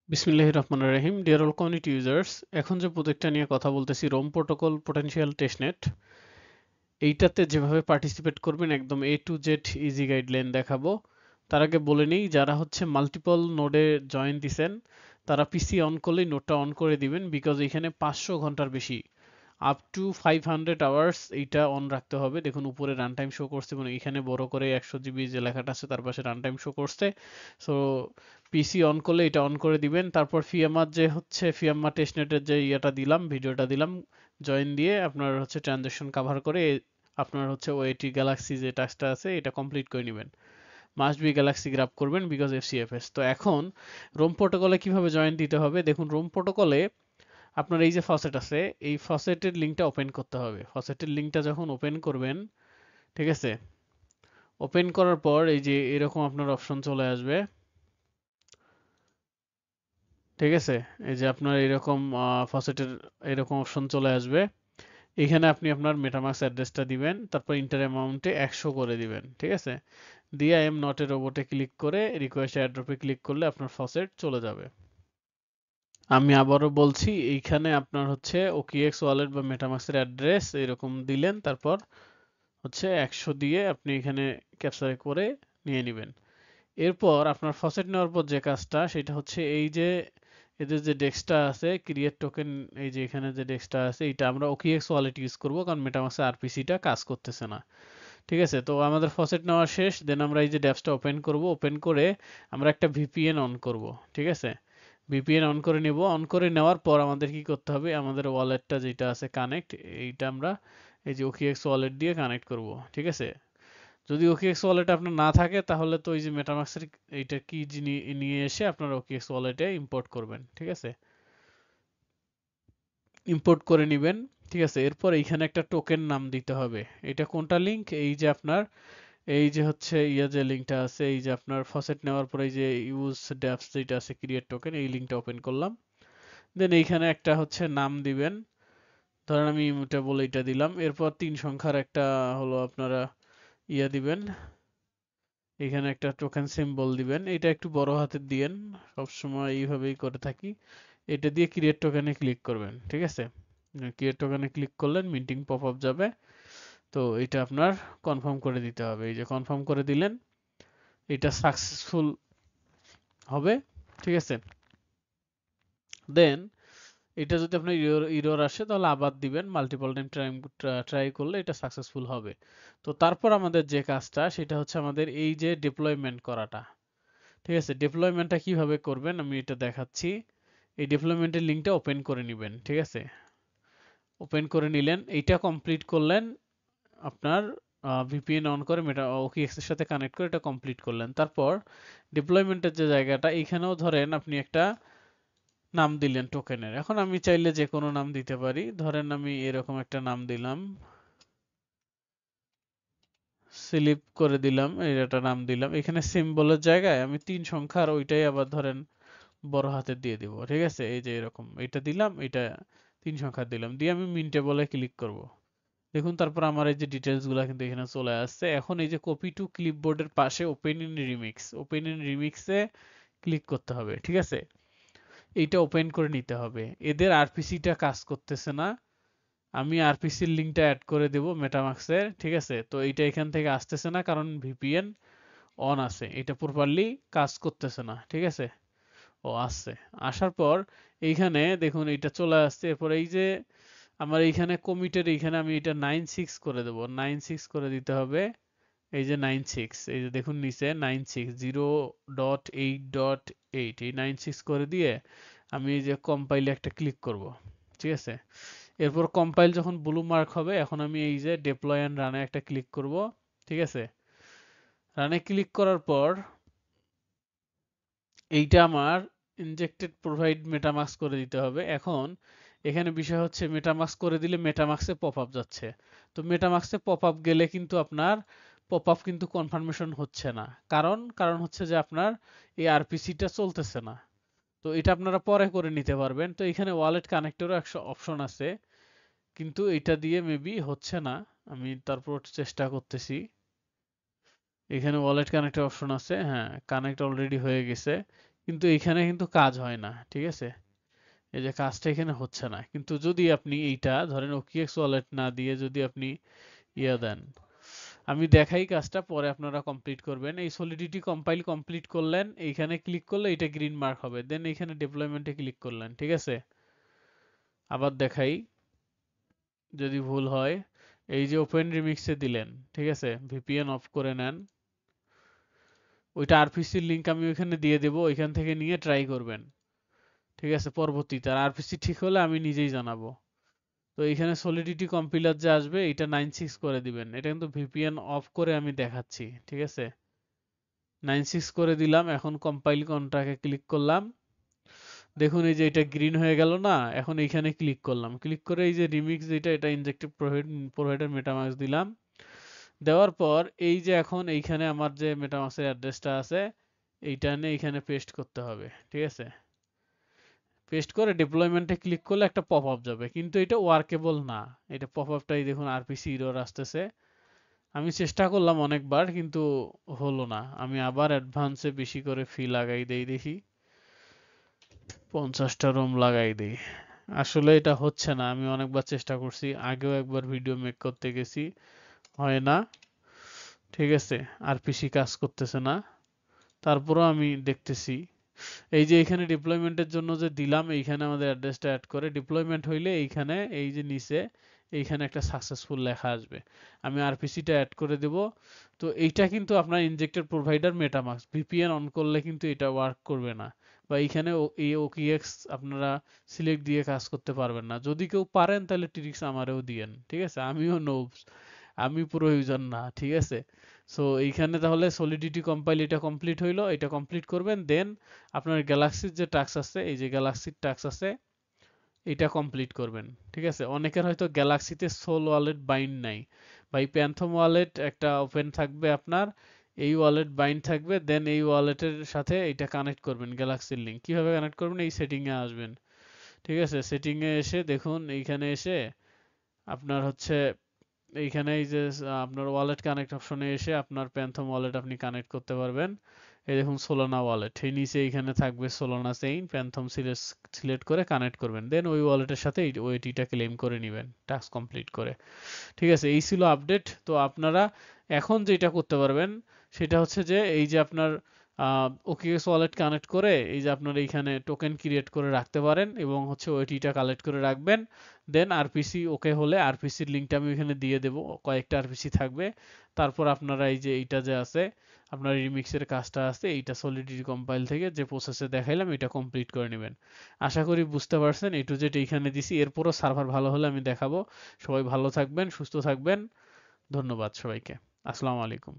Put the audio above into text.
বিসমিল্লাহির রহমানির রহিম। Deer all community users, এখন যে প্রজেক্টটা নিয়ে কথা বলতেছি, রোম প্রোটোকল পোটেনশিয়াল টেস্টনেট, এইটাতে যেভাবে পার্টিসিপেট করবেন একদম এ টু জেড ইজি গাইডলাইন দেখাবো। তার আগে বলে নিই, যারা হচ্ছে মাল্টিপল নোডে জয়েন দিছেন তারা পিসি অন করলেই নোডটা অন করে দিবেন, বিকজ এখানে 500 ঘন্টার বেশি আপ টু 500 আওয়ার্স এইটা অন রাখতে হবে। দেখুন উপরে রান টাইম শো করছে এবং এখানে বড় করে 100 জিবি যে লেখাটা আছে তার পাশে রান টাইম শো করছে। সো পিসি অন করলে এটা অন করে দিবেন। তারপর ফিয়ামার যে হচ্ছে ফিয়ামা টেস্টনেটের যে ইয়েটা দিলাম, ভিডিওটা দিলাম, জয়েন দিয়ে আপনার হচ্ছে ট্রানজ্যাকশন কাভার করে আপনার হচ্ছে ওএটি গ্যালাক্সি যে টাস্কটা আছে এটা কমপ্লিট করে নেবেন। মাস্ট বি গ্যালাক্সি গ্রাব করবেন বিকজ এফসিএফএস। তো এখন রোম প্রোটোকলে কিভাবে জয়েন দিতে হবে দেখুন। রোম প্রোটোকলে আপনার এই যে ফসেট আছে, এই ফসেটের লিঙ্কটা ওপেন করতে হবে। ফসেটের লিঙ্কটা যখন ওপেন করবেন, ঠিক আছে, ওপেন করার পর এই যে এরকম আপনার অপশন চলে আসবে, ঠিক আছে। এই যে আপনার এরকম ফসেটের এরকম অপশন চলে আসবে। এখানে আপনি আপনার মেটামাস্ক অ্যাড্রেসটা দিবেন, তারপর ইন্টার অ্যামাউন্টে 100 করে দিবেন, ঠিক আছে। দিয়ে আই এম নট এ রোবটে ক্লিক করে রিকোয়েস্ট এয়ারড্রপে ক্লিক করলে আপনার ফসেট চলে যাবে। আমি আবারও বলছি, এইখানে আপনার হচ্ছে ওকিএক্স ওয়ালেট বা মেটামাস্কের অ্যাড্রেস এরকম দিলেন, তারপর হচ্ছে 100 দিয়ে আপনি এখানে ক্যাপচার করে নিয়ে নেবেন। এরপর আপনার ফসেট নেওয়ার পর যে কাজটা সেটা হচ্ছে এই যে এদের যে ডেস্কটা আছে ক্রিয়েট টোকেন, এই যে এখানে যে ডেস্কটা আছে এটা আমরা ওকিএক্স ওয়ালেট ইউজ করব, কারণ মেটামাস্কে আরপিসিটা কাজ করতেছে না, ঠিক আছে। তো আমাদের ফসেট নেওয়া শেষ, দেন আমরা এই যে ড্যাপসটা ওপেন করব, ওপেন করে আমরা একটা ভিপিএন অন করব, ঠিক আছে। ভিপিএন অন করে নিব। অন করে নেওয়ার পর আমাদের কি করতে হবে, আমাদের ওয়ালেটটা যেটা আছে কানেক্ট, এইটা আমরা এই যে ওকিএক্স ওয়ালেট দিয়ে কানেক্ট করব, ঠিক আছে। যদি ওকিএক্স ওয়ালেট আপনার না থাকে তাহলে তো এই যে মেটামাস্কের এইটা কি নিয়ে এসে আপনার ওকিএক্স ওয়ালেটে ইম্পোর্ট করবেন, ঠিক আছে। ইম্পোর্ট করে নেবেন, ঠিক আছে। এরপর এইখানে একটা টোকেন নাম দিতে হবে। এটা কোনটা লিঙ্ক, এই যে আপনার এই যে হচ্ছে যে লিঙ্কটা আছে, এই যে আপনার ফসেট নেওয়ার পরে এই যে ইউজ ড্যাপস যেটা আছে ক্রিয়েট টোকেন, এই লিঙ্কটা ওপেন করলাম। দেন এইখানে একটা হচ্ছে নাম দিবেন, ধরেন আমি ইমিউটেবল এটা দিলাম। এরপর 3 সংখ্যার একটা হলো আপনারা দিবেন, এখানে একটা টোকেন সিম্বল দিবেন, এটা একটু বড় হাতের দিয়েন, সবসময় এইভাবেই করে থাকি। এটা দিয়ে ক্রিয়েট টোকেনে ক্লিক করবেন, ঠিক আছে। ক্রিয়েট টোকেনে ক্লিক করলেন, মিন্টিং পপ আপ যাবে। তো এটা আপনার কনফার্ম করে দিতে হবে, এই যে কনফার্ম করে দিলেন, এটা সাকসেসফুল হবে, ঠিক আছে। দেন এটা যদি আপনার ইরর আসে তাহলে আবার দিবেন, মাল্টিপল টাইম ট্রাই করলে এটা সাকসেসফুল হবে। তো তারপর আমাদের যে কাজটা সেটা হচ্ছে আমাদের এই যে ডিপ্লয়মেন্ট করাটা, ঠিক আছে। ডিপ্লয়মেন্টটা কিভাবে করবেন আমি এটা দেখাচ্ছি। এই ডিপ্লয়মেন্টের লিঙ্কটা ওপেন করে নেবেন, ঠিক আছে। ওপেন করে নিলেন, এইটা কমপ্লিট করলেন আপনার ভিপিএন অন করে মেটা ওকিএক্স এর সাথে কানেক্ট করে এটা কমপ্লিট করলেন। তারপর ডিপ্লয়মেন্টের যে জায়গাটা, এখানেও ধরেন আপনি একটা নাম দিলেন টোকেনের। এখন আমি চাইলে যে কোনো নাম দিতে পারি, ধরেন আমি এরকম একটা নাম দিলাম, স্লিপ করে দিলাম, এই একটা নাম দিলাম। এখানে সিম্বলের জায়গায় আমি 3 সংখ্যার ওইটাই আবার ধরেন বড় হাতের দিয়ে দিব, ঠিক আছে। এই যে এরকম এটা দিলাম, এটা 3 সংখ্যার দিলাম, দিয়ে আমি মিন্টেবলে ক্লিক করব। দেখুন তারপর আমার এই যে ডিটেলস গুলা কিন্তু এখানে চলে আসছে। এখন এই যে কপি টু ক্লিপবোর্ডের পাশে open in remix, open in রিমিক্সে ক্লিক করতে হবে, ঠিক আছে। এইটা ওপেন করে নিতে হবে। এদের আরপিসিটা কাজ করতেছে না, আমি আরপিসির লিঙ্কটা অ্যাড করে দেব মেটামাক্সের, ঠিক আছে। তো এইটা এখান থেকে আসতেছে না কারণ ভিপিএন অন আছে, এটা প্রপারলি কাজ করতেছে না, ঠিক আছে। ও আসছে, আসার পর এইখানে দেখুন এটা চলে আসছে। এরপর এই যে আমার এইখানে কমিটের এইখানে আমি এটা 96 করে দেব, 96 করে দিতে হবে। এই যে 96, এই যে দেখুন নিচে 96 0.8.8, এই 96 করে দিয়ে আমি এই যে কম্পাইলে একটা ক্লিক করব, ঠিক আছে। এরপর কম্পাইল যখন ব্লু মার্ক হবে, এখন আমি এই যে ডেপ্লয় এন্ড রানে একটা ক্লিক করব, ঠিক আছে। রানে ক্লিক করার পর এইটা আমার ইনজেক্টেড প্রোভাইড মেটামাস্ক করে দিতে হবে। এখন এখানে বিষয় হচ্ছে মেটামাস্ক করে দিলে মেটামাস্কে পপ আপ যাচ্ছে। তো মেটামাস্কে পপ আপ গেলে কিন্তু আপনার পপ আপ কিন্তু কনফার্মেশন হচ্ছে না, কারণ হচ্ছে যে আপনার এই আরপিসিটা চলতেছে না। তো এটা আপনারা পরে করে নিতে পারবেন। তো এখানে ওয়ালেট কানেক্টরও একটা অপশন আছে, কিন্তু এটা দিয়ে মেবি হচ্ছে না, আমি তারপর চেষ্টা করতেছি। এখানে ওয়ালেট কানেক্টের অপশন আছে, হ্যাঁ কানেক্ট অলরেডি হয়ে গেছে, কিন্তু এখানে কিন্তু কাজ হয় না, ঠিক আছে? এই যে কাজটা এখানে হচ্ছে না, কিন্তু যদি আপনি এইটা ধরেন OKX ওয়ালেট না দিয়ে যদি আপনি ইয়া দেন, আমি দেখাই কাজটা, পরে আপনারা কমপ্লিট করবেন। এই সলিডিটি কম্পাইল কমপ্লিট করলেন, এইখানে ক্লিক করলে এটা গ্রিন মার্ক হবে, দেন এইখানে ডেপ্লয়মেন্টে ক্লিক করলেন, ঠিক আছে? আবার দেখাই যদি ভুল হয়, এই যে ওপেন রিমিক্সে দিলেন, ঠিক আছে? ভিপিএন অফ করে নেন, ওইটা আরপিসির লিংক আমি ওইখানে দিয়ে দেবো, ওইখান থেকে নিয়ে ট্রাই করবেন, ঠিক আছে? পরবর্তীতে আর আরপিসি ঠিক হলে আমি নিজেই জানাবো। তো এইখানে সলিডিটি কম্পিলার যে আসবে এটা 96 করে দিবেন, এটা কিন্তু ভিপিএন অফ করে আমি দেখাচ্ছি, ঠিক আছে? 96 করে দিলাম, এখন কম্পাইল কন্ট্রাক্টে ক্লিক করলাম, দেখুন এই যে এটা গ্রিন হয়ে গেল না? এখন এইখানে ক্লিক করলাম, ক্লিক করে এই যে রিমিক্স যেটা, এটা ইনজেক্টিভ প্রোভাইডার মেটামাস্ক দিলাম, দেওয়ার পর এই যে এখন এইখানে আমার যে মেটামাস্কের অ্যাড্রেসটা আছে এইটা এনে এইখানে পেস্ট করতে হবে, ঠিক আছে? পেস্ট করে ডিপ্লয়মেন্টে ক্লিক করলে একটা পপ আপ যাবে, কিন্তু এটা ওয়ার্কেবল না। এটা পপ আপটাই দেখুন আরপিসি এরর আসতেছে। আমি চেষ্টা করলাম অনেকবার কিন্তু হলো না। আমি আবার অ্যাডভান্সে বেশি করে ফি লাগাই দেই, দেখি 50টা রোম লাগাই দেই। আসলে এটা হচ্ছে না, আমি অনেকবার চেষ্টা করছি, আগেও একবার ভিডিও মেক করতে গেছি, হয় না, ঠিক আছে? আরপিসি কাজ করতেছে না, তারপরও আমি দেখতেছি। এই যে এখানে ডিপ্লয়মেন্টের জন্য যে দিলাম, এইখানে আমাদের অ্যাড্রেসটা অ্যাড করে ডিপ্লয়মেন্ট হইলে এইখানে এই যে নিচে এইখানে একটা সাকসেসফুল লেখা আসবে, আমি আরপিসিটা অ্যাড করে দেব। তো এইটা কিন্তু আপনার injected provider MetaMask, VPN on করলে কিন্তু এটা ওয়ার্ক করবে না, বা এইখানে এই ওকিএক্স আপনারা সিলেক্ট দিয়ে কাজ করতে পারবেন না। যদি কেউ পারেন তাহলে ট্রিক্স আমারেও দিয়েন, ঠিক আছে? আমিও নোবস, আমি পুরো ইউজার না, ঠিক আছে? সো এইখানে তাহলে সলিডিটি কম্পাইল এটা কমপ্লিট হইলো, এটা কমপ্লিট করবেন, দেন আপনার গ্যালাক্সির যে টাস্ক আছে, এই যে গ্যালাক্সির টাস্ক আছে এটা কমপ্লিট করবেন, ঠিক আছে? অনেকের হয়তো গ্যালাক্সিতে সোল ওয়ালেট বাইন্ড নাই, বা এই প্যান্থম ওয়ালেট একটা ওপেন থাকবে আপনার, এই ওয়ালেট বাইন্ড থাকবে, দেন এই ওয়ালেটের সাথে এটা কানেক্ট করবেন, গ্যালাক্সির লিঙ্ক কিভাবে কানেক্ট করবেন, এই সেটিং এ আসবেন, ঠিক আছে? সেটিং এ এসে দেখুন, এইখানে এসে আপনার হচ্ছে এইখানে এই যে আপনার ওয়ালেট কানেক্ট অপশনে এসে আপনার প্যান্থম ওয়ালেট আপনি কানেক্ট করতে পারবেন। এই দেখুন সোলানা ওয়ালেট, এই নিচে এইখানে থাকবে সোলানা চেইন, প্যান্থম সিলেক্ট করে কানেক্ট করবেন, দেন ওই ওয়ালেটের সাথে ওইটিটা ক্লেম করে নেবেন টাস্ক কমপ্লিট করে, ঠিক আছে? এই ছিল আপডেট। তো আপনারা এখন যেটা করতে পারবেন সেটা হচ্ছে যে এই যে আপনার ওকেএস ওয়ালেট কানেক্ট করে এই যে আপনার এইখানে টোকেন ক্রিয়েট করে রাখতে পারেন, এবং হচ্ছে ওইটিটা কালেক্ট করে রাখবেন, দেন আরপিসি ওকে হলে আরপিসির লিঙ্কটা আমি এখানে দিয়ে দেব, কয়েকটা আরপিসি থাকবে, তারপর আপনারা এই যে এইটা যে আছে আপনার রিমিক্সের কাজটা আছে, এইটা সলিডিটি কম্পাইল থেকে যে প্রসেসে দেখাইলাম এটা কমপ্লিট করে নেবেন। আশা করি বুঝতে পারছেন, এ টু জেড এইখানে দিছি, এরপরও সার্ভার ভালো হলে আমি দেখাবো। সবাই ভালো থাকবেন, সুস্থ থাকবেন, ধন্যবাদ সবাইকে। আসসালামু আলাইকুম।